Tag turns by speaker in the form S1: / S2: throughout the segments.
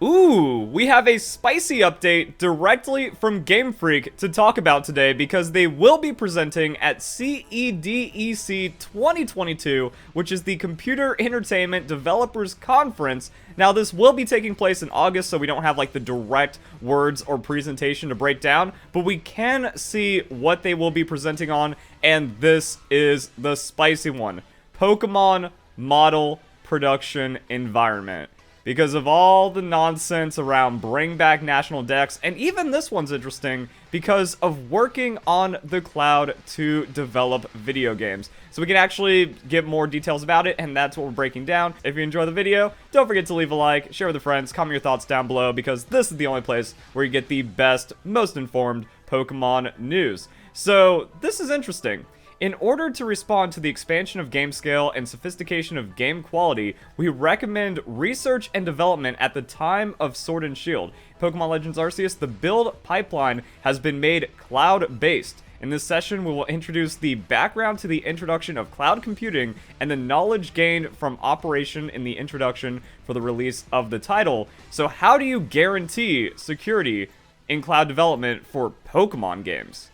S1: Ooh, we have a spicy update directly from Game Freak to talk about today because they will be presenting at CEDEC 2022, which is the Computer Entertainment Developers Conference. Now, this will be taking place in August, so we don't have like the direct words or presentation to break down, but we can see what they will be presenting on, and this is the spicy one. Pokemon Model Production Environment. Because of all the nonsense around Bring Back National Dex, and even this one's interesting because of working on the cloud to develop video games. So we can actually get more details about it, and that's what we're breaking down. If you enjoy the video, don't forget to leave a like, share with your friends, comment your thoughts down below, because this is the only place where you get the best, most informed Pokemon news. So this is interesting. In order to respond to the expansion of game scale and sophistication of game quality, we recommend research and development at the time of Sword and Shield. Pokemon Legends Arceus, the build pipeline has been made cloud-based. In this session, we will introduce the background to the introduction of cloud computing and the knowledge gained from operation in the introduction for the release of the title. So how do you guarantee security in cloud development for Pokemon games?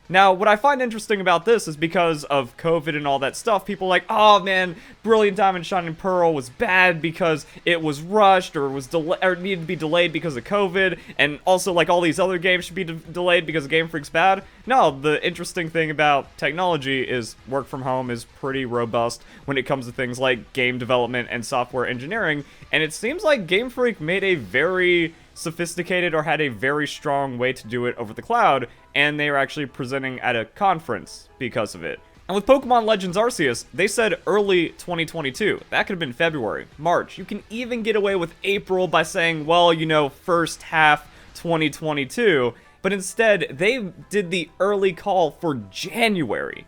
S1: Now, what I find interesting about this is because of COVID and all that stuff, people are like, oh man, Brilliant Diamond Shining Pearl was bad because it was rushed or was or needed to be delayed because of COVID, and also like all these other games should be delayed because Game Freak's bad. No, the interesting thing about technology is work from home is pretty robust when it comes to things like game development and software engineering, and it seems like Game Freak made a very sophisticated or had a very strong way to do it over the cloud, and they are actually presenting at a conference because of it. And with Pokemon Legends Arceus, they said early 2022. That could have been February, March. You can even get away with April by saying, well, you know, first half 2022, but instead they did the early call for January.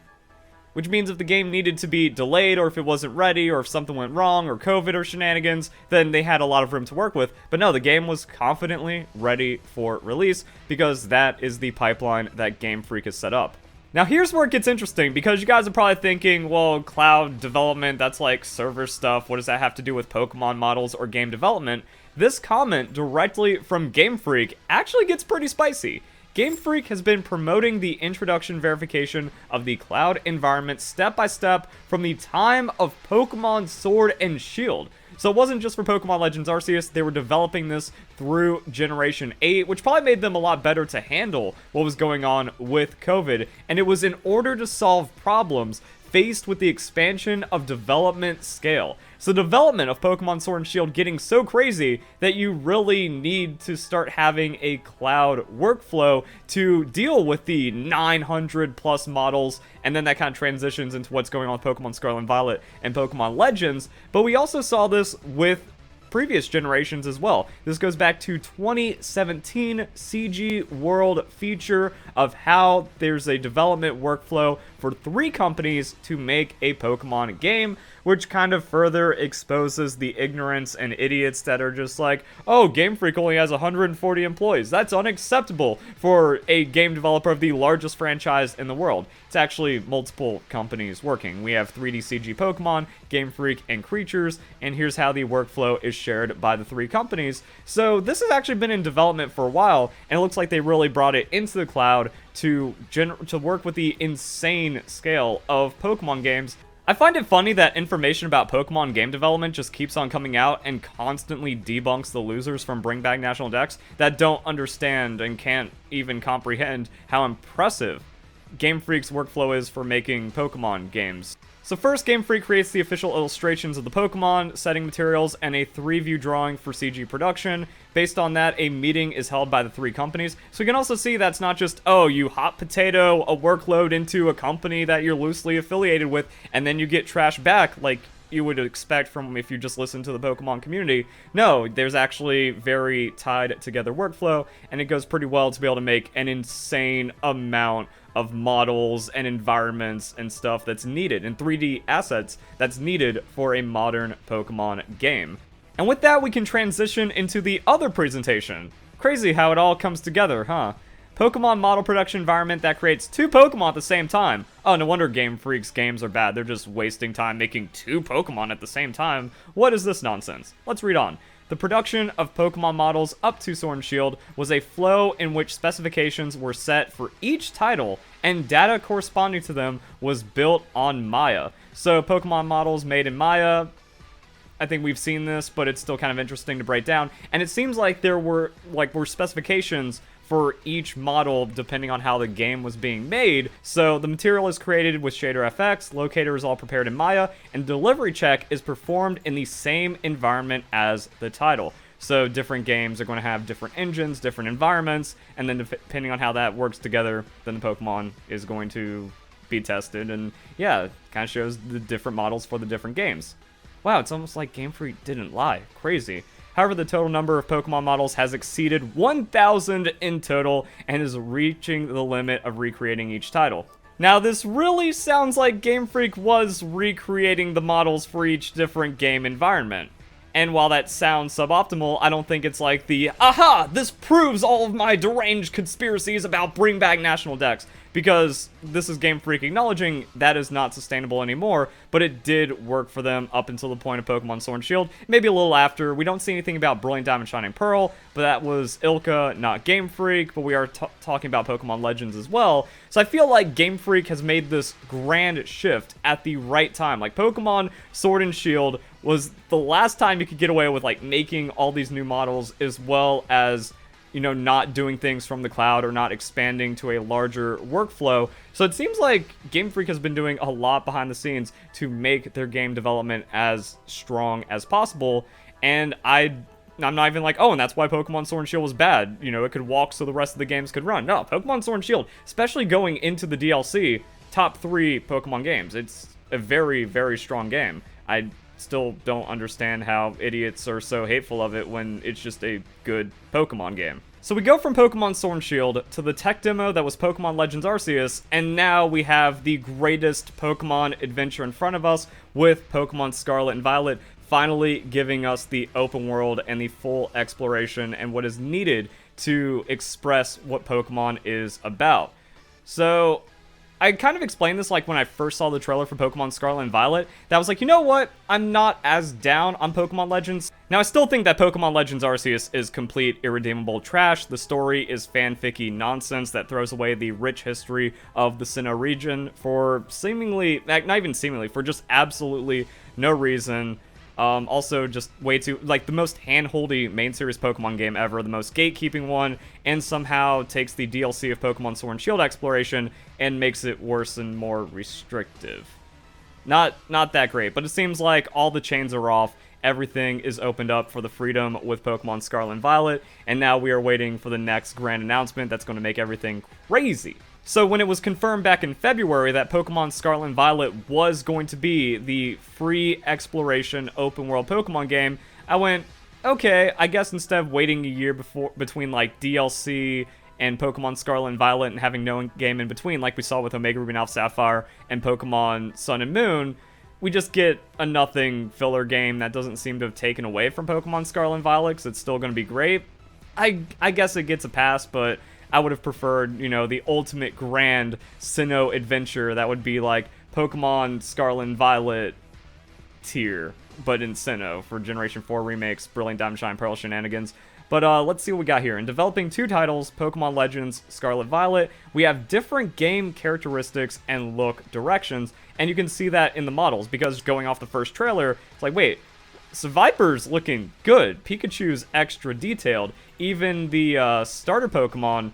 S1: Which means if the game needed to be delayed, or if it wasn't ready, or if something went wrong, or COVID or shenanigans, then they had a lot of room to work with. But no, the game was confidently ready for release, because that is the pipeline that Game Freak has set up. Now here's where it gets interesting, because you guys are probably thinking, well, cloud development, that's like server stuff, what does that have to do with Pokemon models or game development? This comment directly from Game Freak actually gets pretty spicy. Game Freak has been promoting the introduction verification of the cloud environment step by step from the time of Pokemon Sword and Shield. So it wasn't just for Pokemon Legends Arceus, they were developing this through Generation 8, which probably made them a lot better to handle what was going on with COVID. And it was in order to solve problems faced with the expansion of development scale. So development of Pokemon Sword and Shield getting so crazy that you really need to start having a cloud workflow to deal with the 900 plus models, and then that kind of transitions into what's going on with Pokemon Scarlet and Violet and Pokemon Legends. But we also saw this with previous generations as well. This goes back to 2017 CG World feature of how there's a development workflow for 3 companies to make a Pokemon game, which kind of further exposes the ignorance and idiots that are just like, oh, Game Freak only has 140 employees. That's unacceptable for a game developer of the largest franchise in the world. It's actually multiple companies working. We have 3D CG Pokemon, Game Freak, and Creatures, and here's how the workflow is shared by the 3 companies. So this has actually been in development for a while, and it looks like they really brought it into the cloud to work with the insane scale of Pokemon games. I find it funny that information about Pokemon game development just keeps on coming out and constantly debunks the losers from Bring Back National Dex that don't understand and can't even comprehend how impressive Game Freak's workflow is for making Pokemon games. So first, Game Freak creates the official illustrations of the Pokemon, setting materials, and a 3-view drawing for CG production. Based on that, a meeting is held by the 3 companies. So you can also see that's not just, oh, you hot potato a workload into a company that you're loosely affiliated with, and then you get trash back like you would expect from if you just listen to the Pokemon community. No, there's actually very tied together workflow, and it goes pretty well to be able to make an insane amount of models and environments and stuff that's needed, and 3D assets that's needed for a modern Pokemon game. And with that, we can transition into the other presentation. Crazy how it all comes together, huh? Pokemon model production environment that creates 2 Pokemon at the same time. Oh, no wonder Game Freak's games are bad. They're just wasting time making 2 Pokemon at the same time. What is this nonsense? Let's read on. The production of Pokemon models up to Sword and Shield was a flow in which specifications were set for each title, and data corresponding to them was built on Maya. So Pokemon models made in Maya, I think we've seen this, but it's still kind of interesting to break down. And it seems like there were specifications for each model depending on how the game was being made. So the material is created with Shader FX, locator is all prepared in Maya, and delivery check is performed in the same environment as the title. So different games are going to have different engines, different environments, and then depending on how that works together, then the Pokemon is going to be tested. And yeah, kind of shows the different models for the different games. Wow, it's almost like Game Freak didn't lie. Crazy. However, the total number of Pokemon models has exceeded 1,000 in total and is reaching the limit of recreating each title. Now, this really sounds like Game Freak was recreating the models for each different game environment. And while that sounds suboptimal, I don't think it's like the, aha, this proves all of my deranged conspiracies about Bring Back National Dex. Because this is Game Freak acknowledging that is not sustainable anymore, but it did work for them up until the point of Pokemon Sword and Shield, maybe a little after. We don't see anything about Brilliant Diamond Shining Pearl, but that was Ilka, not Game Freak, but we are talking about Pokemon Legends as well. So I feel like Game Freak has made this grand shift at the right time. Like, Pokemon Sword and Shield was the last time you could get away with, like, making all these new models, as well as, you know, not doing things from the cloud or not expanding to a larger workflow. So it seems like Game Freak has been doing a lot behind the scenes to make their game development as strong as possible. And I'm not even like, oh, and that's why Pokemon Sword and Shield was bad. You know, it could walk so the rest of the games could run. No, Pokemon Sword and Shield, especially going into the DLC, top 3 Pokemon games. It's a very, very strong game. I still don't understand how idiots are so hateful of it when it's just a good Pokemon game. So we go from Pokemon Sword and Shield to the tech demo that was Pokemon Legends Arceus, and now we have the greatest Pokemon adventure in front of us with Pokemon Scarlet and Violet finally giving us the open world and the full exploration and what is needed to express what Pokemon is about. So I kind of explained this like when I first saw the trailer for Pokemon Scarlet and Violet, that I was like, you know what, I'm not as down on Pokemon Legends. Now, I still think that Pokemon Legends Arceus is complete irredeemable trash. The story is fanficky nonsense that throws away the rich history of the Sinnoh region for seemingly, not even seemingly, for just absolutely no reason. Also, just way too, like, the most hand-holdy main series Pokemon game ever, the most gatekeeping one, and somehow takes the DLC of Pokemon Sword and Shield exploration and makes it worse and more restrictive. Not that great, but it seems like all the chains are off, everything is opened up for the freedom with Pokemon Scarlet and Violet, and now we are waiting for the next grand announcement that's going to make everything crazy. So when it was confirmed back in February that Pokemon Scarlet and Violet was going to be the free exploration open world Pokemon game, I went, okay, I guess instead of waiting a year between like DLC and Pokemon Scarlet and Violet and having no game in between, like we saw with Omega Ruby and Alpha Sapphire and Pokemon Sun and Moon, we just get a nothing filler game that doesn't seem to have taken away from Pokemon Scarlet and Violet, because it's still going to be great. I guess it gets a pass, but I would have preferred, you know, the ultimate grand Sinnoh adventure that would be like Pokemon Scarlet and Violet tier, but in Sinnoh for Generation 4 remakes, Brilliant Diamond Shine Pearl shenanigans. But let's see what we got here. In developing 2 titles, Pokemon Legends Scarlet Violet, we have different game characteristics and look directions, and you can see that in the models, because going off the first trailer, it's like, wait, so Viper's looking good. Pikachu's extra detailed. Even the starter Pokemon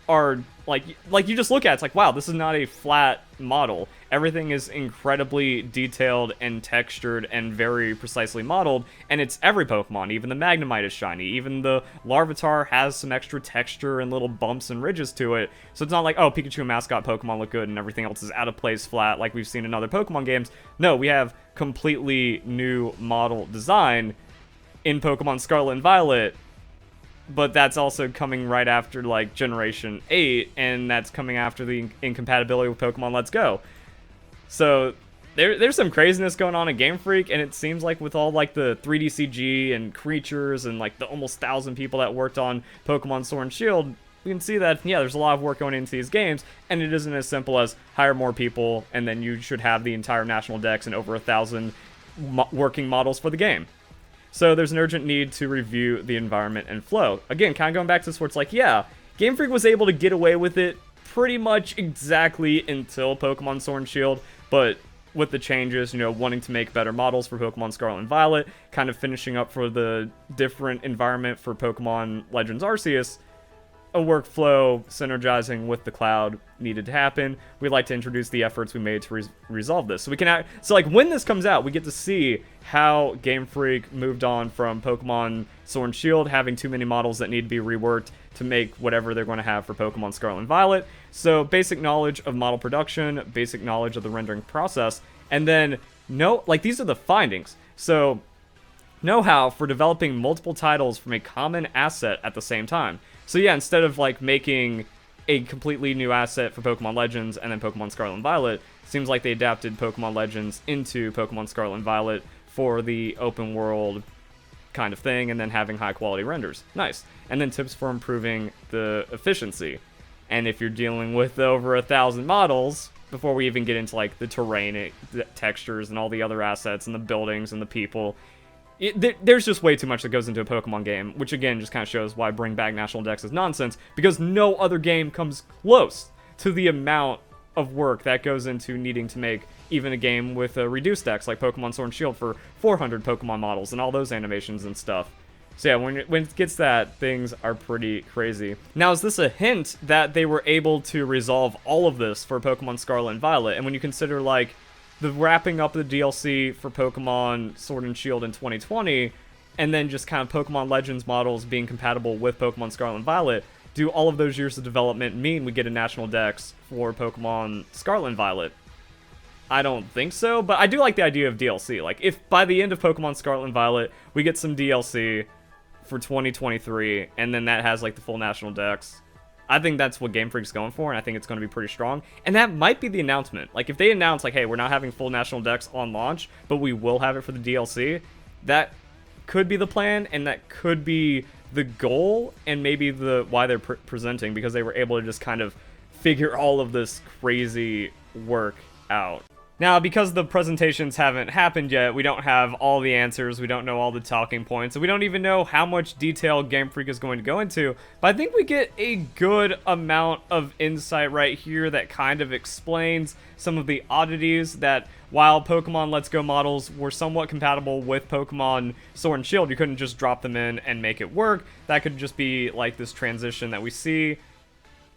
S1: are like you just look at it, it's like, wow, this is not a flat model. Everything is incredibly detailed and textured and very precisely modeled, and it's every Pokemon. Even the Magnemite is shiny. Even the Larvitar has some extra texture and little bumps and ridges to it. So it's not like, oh, Pikachu and mascot Pokemon look good and everything else is out of place flat like we've seen in other Pokemon games. No, we have completely new model design in Pokemon Scarlet and Violet, but that's also coming right after, like, Generation 8, and that's coming after the incompatibility with Pokemon Let's Go. So there's some craziness going on in Game Freak, and it seems like with all, like, the 3D CG and creatures and, like, the almost 1,000 people that worked on Pokemon Sword and Shield, we can see that, yeah, there's a lot of work going into these games, and it isn't as simple as hire more people, and then you should have the entire National Dex and over 1,000 working models for the game. So there's an urgent need to review the environment and flow. Again, kind of going back to this where it's like, yeah, Game Freak was able to get away with it pretty much exactly until Pokemon Sword and Shield, but with the changes, wanting to make better models for Pokemon Scarlet and Violet, kind of finishing up for the different environment for Pokemon Legends Arceus, a workflow synergizing with the cloud needed to happen. We'd like to introduce the efforts we made to resolve this. So we can when this comes out, we get to see how Game Freak moved on from Pokemon Sword and Shield having too many models that need to be reworked to make whatever they're going to have for Pokemon Scarlet and Violet. So basic knowledge of model production, basic knowledge of the rendering process, and then these are the findings. So know-how for developing multiple titles from a common asset at the same time. So yeah, instead of making a completely new asset for Pokemon Legends and then Pokemon Scarlet and Violet, seems like they adapted Pokemon Legends into Pokemon Scarlet and Violet for the open world kind of thing, and then having high quality renders. Nice. And then tips for improving the efficiency. And if you're dealing with over 1,000 models, before we even get into the terrain, the textures, and all the other assets, and the buildings, and the people, there's just way too much that goes into a Pokemon game, which again just kind of shows why Bring Back National Dex is nonsense, because no other game comes close to the amount of work that goes into needing to make even a game with a reduced dex like Pokemon Sword and Shield for 400 Pokemon models and all those animations and stuff. So yeah, when it gets that, things are pretty crazy. Now, is this a hint that they were able to resolve all of this for Pokemon Scarlet and Violet? And when you consider the wrapping up the DLC for Pokemon Sword and Shield in 2020, and then just kind of Pokemon Legends models being compatible with Pokemon Scarlet and Violet, do all of those years of development mean we get a National Dex for Pokemon Scarlet and Violet? I don't think so, but I do like the idea of DLC. If by the end of Pokemon Scarlet and Violet, we get some DLC for 2023, and then that has the full National Dex, I think that's what Game Freak's going for, and I think it's going to be pretty strong. And that might be the announcement. If they announce, hey, we're not having full National Dex on launch, but we will have it for the DLC, that could be the plan, and that could be the goal, and maybe why they're presenting, because they were able to just kind of figure all of this crazy work out. Now, because the presentations haven't happened yet, we don't have all the answers, we don't know all the talking points, and we don't even know how much detail Game Freak is going to go into, but I think we get a good amount of insight right here that kind of explains some of the oddities that, while Pokemon Let's Go models were somewhat compatible with Pokemon Sword and Shield, you couldn't just drop them in and make it work. That could just be this transition that we see,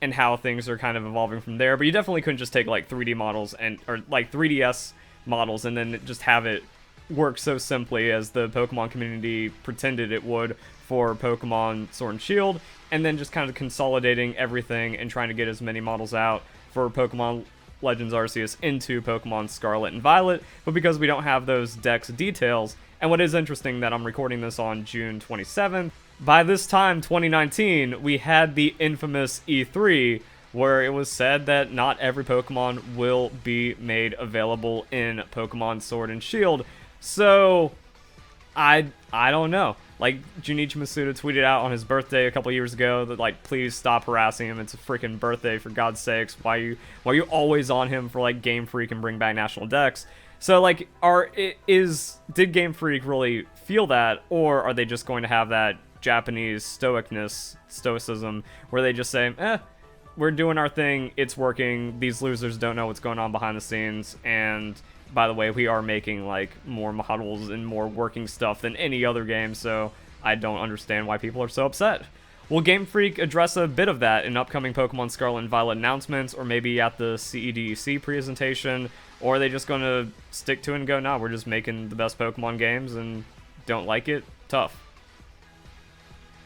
S1: and how things are kind of evolving from there. But you definitely couldn't just take 3D models or 3DS models and then just have it work so simply as the Pokemon community pretended it would for Pokemon Sword and Shield, and then just kind of consolidating everything and trying to get as many models out for Pokemon Legends Arceus into Pokemon Scarlet and Violet. But because we don't have those Dex details, and what is interesting that I'm recording this on June 27th, by this time, 2019, we had the infamous E3, where it was said that not every Pokemon will be made available in Pokemon Sword and Shield. So, I don't know. Junichi Masuda tweeted out on his birthday a couple years ago that, please stop harassing him. It's a freaking birthday, for God's sakes. Why are you always on him for, Game Freak and Bring Back National Dex? So, did Game Freak really feel that, or are they just going to have that Japanese stoicism, where they just say, we're doing our thing, it's working, these losers don't know what's going on behind the scenes, and by the way, we are making more models and more working stuff than any other game, so I don't understand why people are so upset. Will Game Freak address a bit of that in upcoming Pokemon Scarlet and Violet announcements, or maybe at the CEDEC presentation, or are they just going to stick to it and go, nah, we're just making the best Pokemon games and don't like it? Tough.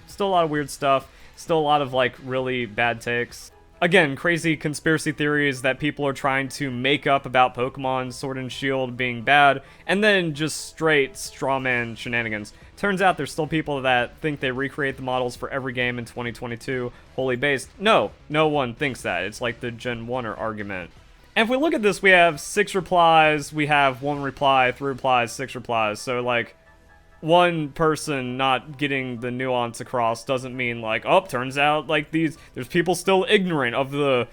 S1: Still a lot of weird stuff, still a lot of really bad takes. Again, crazy conspiracy theories that people are trying to make up about Pokemon Sword and Shield being bad, and then just straight strawman shenanigans. Turns out there's still people that think they recreate the models for every game in 2022 wholly based. No one thinks that. It's like the Gen 1er argument. And if we look at this, we have 6 replies, we have 1 reply, 3 replies, 6 replies, so one person not getting the nuance across doesn't mean turns out there's people still ignorant of the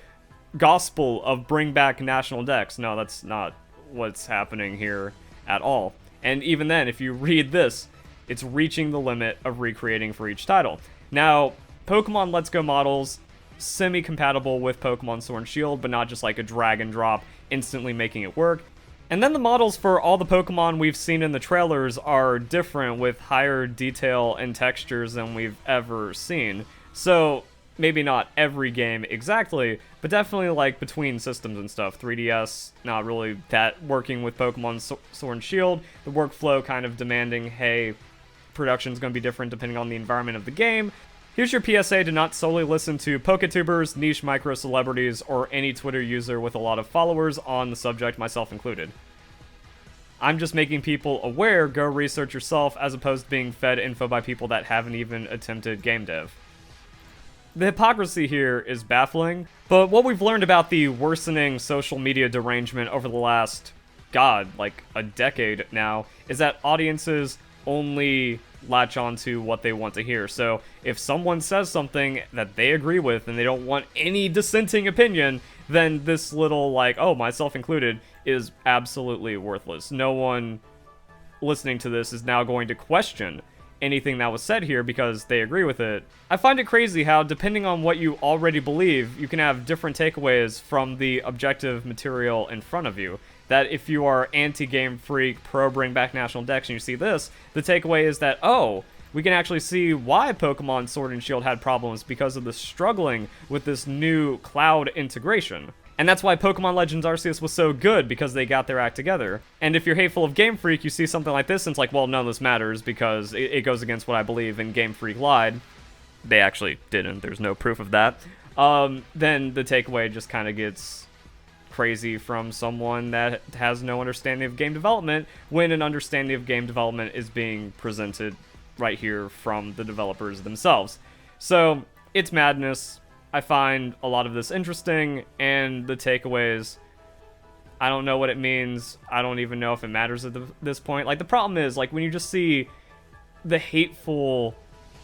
S1: gospel of Bring Back National Dex. No, that's not what's happening here at all. And even then, if you read this, It's reaching the limit of recreating for each title. Now, Pokemon Let's Go models, semi-compatible with Pokemon Sword and Shield, but not just like a drag and drop, instantly making it work. And then the models for all the Pokemon we've seen in the trailers are different with higher detail and textures than we've ever seen. So, maybe not every game exactly, but definitely like between systems and stuff. 3DS, not really that working with Pokemon Sword and Shield. The workflow kind of demanding, hey, production's going to be different depending on the environment of the game. Here's your PSA to not solely listen to Poketubers, niche micro-celebrities, or any Twitter user with a lot of followers on the subject, myself included. I'm just making people aware, go research yourself, as opposed to being fed info by people that haven't even attempted game dev. The hypocrisy here is baffling, but what we've learned about the worsening social media derangement over the last, like a decade now, is that audiences only latch on to what they want to hear. So if someone says something that they agree with and they don't want any dissenting opinion, then this little, like, oh, myself included, is absolutely worthless. No one listening to this is now going to question anything that was said here because they agree with it. I find it crazy how, depending on what you already believe, you can have different takeaways from the objective material in front of you. That if you are anti-Game Freak, pro Bring Back National Dex, and you see this, the takeaway is that, oh, we can actually see why Pokemon Sword and Shield had problems because of the struggling with this new cloud integration. And that's why Pokemon Legends Arceus was so good, because they got their act together. And if you're hateful of Game Freak, you see something like this, and it's like, well, none of this matters, because it goes against what I believe, and Game Freak lied. They actually didn't, there's no proof of that. Then the takeaway just kind of gets crazy from someone that has no understanding of game development, when an understanding of game development is being presented right here from the developers themselves. So, it's madness. I find a lot of this interesting, and the takeaways, I don't know what it means. I don't even know if it matters at this point. Like, the problem is, like, when you just see the hateful,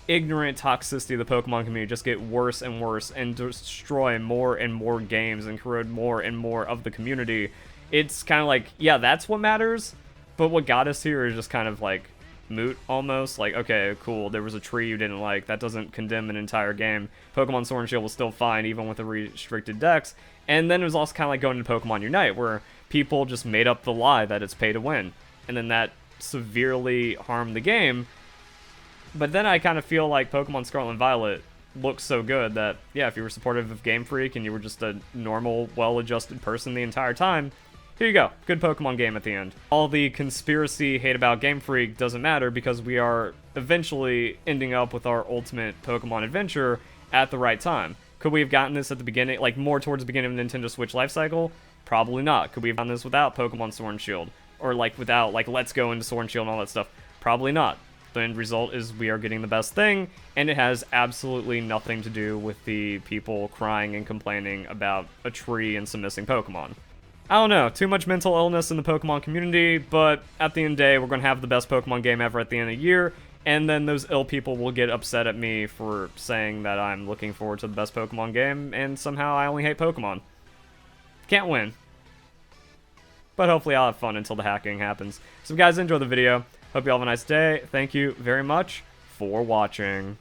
S1: ignorant toxicity of the Pokemon community just get worse and worse and destroy more and more games and corrode more and more of the community, it's kind of like, yeah, that's what matters, but what got us here is just kind of like moot almost. Like, okay, cool, there was a tree you didn't like, that doesn't condemn an entire game. Pokemon Sword and Shield was still fine even with the restricted dex. And then it was also kind of like going to Pokemon Unite, where people just made up the lie that it's pay to win, and then that severely harmed the game. But then I kind of feel like Pokemon Scarlet and Violet looks so good that, yeah, if you were supportive of Game Freak and you were just a normal, well-adjusted person the entire time, here you go. Good Pokemon game at the end. All the conspiracy hate about Game Freak doesn't matter, because we are eventually ending up with our ultimate Pokemon adventure at the right time. Could we have gotten this at the beginning, like more towards the beginning of Nintendo Switch life cycle? Probably not. Could we have done this without Pokemon Sword and Shield? Or like without, like, Let's Go into Sword and Shield and all that stuff? Probably not. The end result is we are getting the best thing, and it has absolutely nothing to do with the people crying and complaining about a tree and some missing Pokemon. I don't know, too much mental illness in the Pokemon community, but at the end of the day, we're going to have the best Pokemon game ever at the end of the year, and then those ill people will get upset at me for saying that I'm looking forward to the best Pokemon game, and somehow I only hate Pokemon. Can't win. But hopefully I'll have fun until the hacking happens. So guys, enjoy the video. Hope you all have a nice day. Thank you very much for watching.